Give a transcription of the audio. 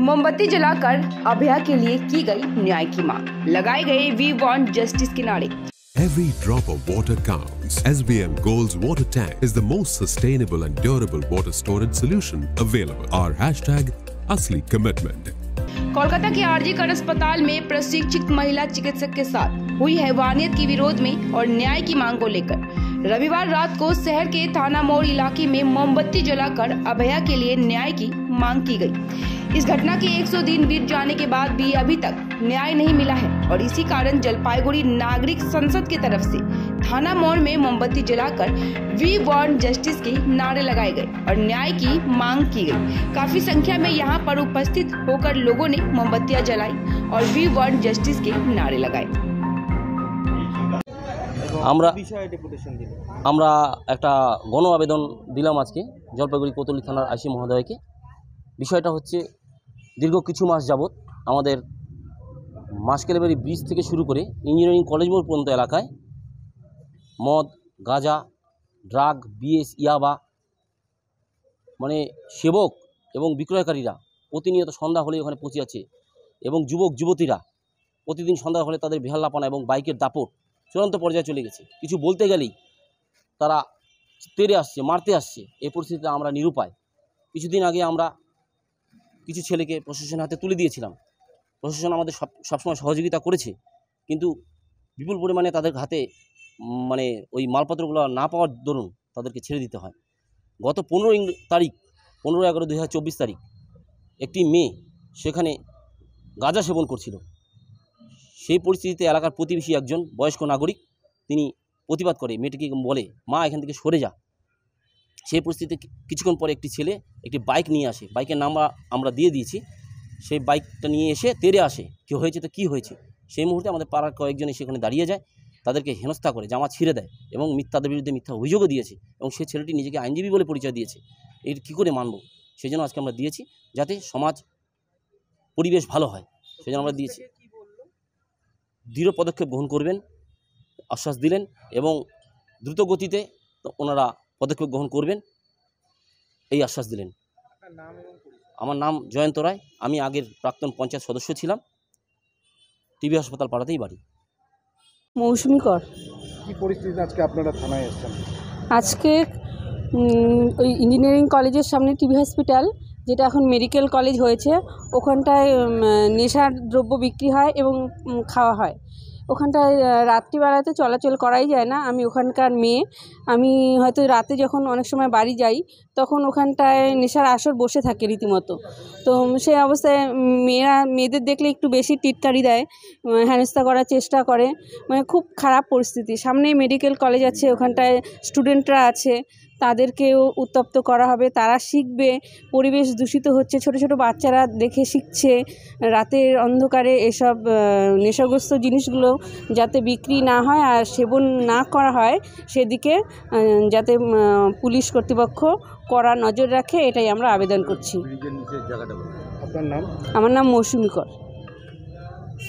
मोमबत्ती जलाकर अभया के लिए की गई न्याय की मांग, लगाए गए वी वांट जस्टिस के नारे। Every drop of water counts. SBM Gold's water tank is the most sustainable and durable water storage solution available. Our hashtag असली commitment. कोलकाता के आरजीकर अस्पताल में प्रशिक्षित महिला चिकित्सक के साथ हुई हैवानियत के विरोध में और न्याय की मांग को लेकर रविवार रात को शहर के थाना मोड़ इलाके में मोमबत्ती जलाकर अभया के लिए न्याय की मांग की गई। इस घटना के 100 दिन बीत जाने के बाद भी अभी तक न्याय नहीं मिला है और इसी कारण जलपाईगुड़ी नागरिक संसद की तरफ से थाना मोड़ में मोमबत्ती जलाकर वी वांट जस्टिस के नारे लगाए गए और न्याय की मांग की गई। काफी संख्या में यहाँ पर उपस्थित होकर लोगों ने मोमबत्तियां जलाई और वी वांट जस्टिस के नारे लगाए। আমরা একটা গণ আবেদন দিলাম আজকে জলপাইগুড়ি কোতোয়ালি থানার আইসি মহোদয়কে। বিষয়টা হচ্ছে দীর্ঘ কিছু মাস যাবত আমাদের মাসকেলেবাড়ি ব্রিজ থেকে শুরু করে ইঞ্জিনিয়ারিং কলেজ মোড় পর্যন্ত এলাকায় মদ, গাঁজা, ড্রাগ, বিএস, ইয়াবা মানে সেবক এবং বিক্রয়কারীরা প্রতিনিয়ত সন্ধ্যা হলেই ওখানে পৌঁছে যাচ্ছে এবং যুবক যুবতীরা প্রতিদিন সন্ধ্যা হলে তাদের বেহাল্লাপানা এবং বাইকের দাপট চূড়ান্ত পর্যায়ে চলে গেছে। কিছু বলতে গেলেই তারা তেড়ে আসছে, মারতে আসছে। এই পরিস্থিতিতে আমরা নিরুপায়। কিছুদিন আগে আমরা কিছু ছেলেকে প্রশাসনের হাতে তুলে দিয়েছিলাম। প্রশাসন আমাদের সবসময় সহযোগিতা করেছে, কিন্তু বিপুল পরিমাণে তাদের হাতে মানে ওই মালপত্রগুলো না পাওয়ার দরুন তাদেরকে ছেড়ে দিতে হয়। গত 15/11/2024 তারিখ একটি মেয়ে সেখানে গাঁজা সেবন করছিল। সেই পরিস্থিতিতে এলাকার প্রতিবেশী একজন বয়স্ক নাগরিক তিনি প্রতিবাদ করে, মেয়েটিকে বলে, মা এখান থেকে সরে যা। সেই পরিস্থিতিতে কিছুক্ষণ পরে একটি ছেলে একটি বাইক নিয়ে আসে। বাইকের নাম্বার আমরা দিয়ে দিয়েছি। সেই বাইকটা নিয়ে এসে তেড়ে আসে, কী হয়েছে তো কী হয়েছে। সেই মুহূর্তে আমাদের পাড়ার কয়েকজনই সেখানে দাঁড়িয়ে যায়, তাদেরকে হেনস্থা করে, জামা ছিঁড়ে দেয় এবং তাদের বিরুদ্ধে মিথ্যা অভিযোগও দিয়েছে এবং সেই ছেলেটি নিজেকে আইনজীবী বলে পরিচয় দিয়েছে। এটি কী করে মানব? সেই জন্য আজকে আমরা দিয়েছি, যাতে সমাজ পরিবেশ ভালো হয়। সেই জন্য আমরা দিয়েছি। দৃঢ় পদক্ষেপ গ্রহণ করবেন আশ্বাস দিলেন এবং দ্রুত গতিতে ওনারা পদক্ষেপ গ্রহণ করবেন এই আশ্বাস দিলেন। আমার নাম জয়ন্ত রায়। আমি আগের প্রাক্তন পঞ্চায়েত সদস্য ছিলাম। টিবি হাসপাতাল পাড়াতেই বাড়ি। মৌসুমী কর। কি পরিস্থিতিতে আজকে আপনারা থানায় এসেছেন? আজকে ওই ইঞ্জিনিয়ারিং কলেজের সামনে টিবি হসপিটাল, যেটা এখন মেডিকেল কলেজ হয়েছে, ওখানটায় নেশার দ্রব্য বিক্রি হয় এবং খাওয়া হয়। ওখানটায় রাত্রিবেলাতে চলাচল করাই যায় না। আমি ওখানকার মেয়ে, আমি হয়তো রাতে যখন অনেক সময় বাড়ি যাই তখন ওখানটায় নেশার আসর বসে থাকে রীতিমতো। তো সেই অবস্থায় মেয়েদের দেখলে একটু বেশি টিটকারি দেয়, হেনস্থা করার চেষ্টা করে। মানে খুব খারাপ পরিস্থিতি। সামনেই মেডিকেল কলেজ আছে, ওখানটায় স্টুডেন্টরা আছে, তাদেরকেও উত্তপ্ত করা হবে, তারা শিখবে। পরিবেশ দূষিত হচ্ছে, ছোট ছোট বাচ্চারা দেখে শিখছে। রাতের অন্ধকারে এসব নেশাগ্রস্ত জিনিসগুলো যাতে বিক্রি না হয় আর সেবন না করা হয় সেদিকে যাতে পুলিশ কর্তৃপক্ষ কড়া নজর রাখে, এটাই আমরা আবেদন করছি। আপনার নাম? আমার নাম মৌসুমী কর।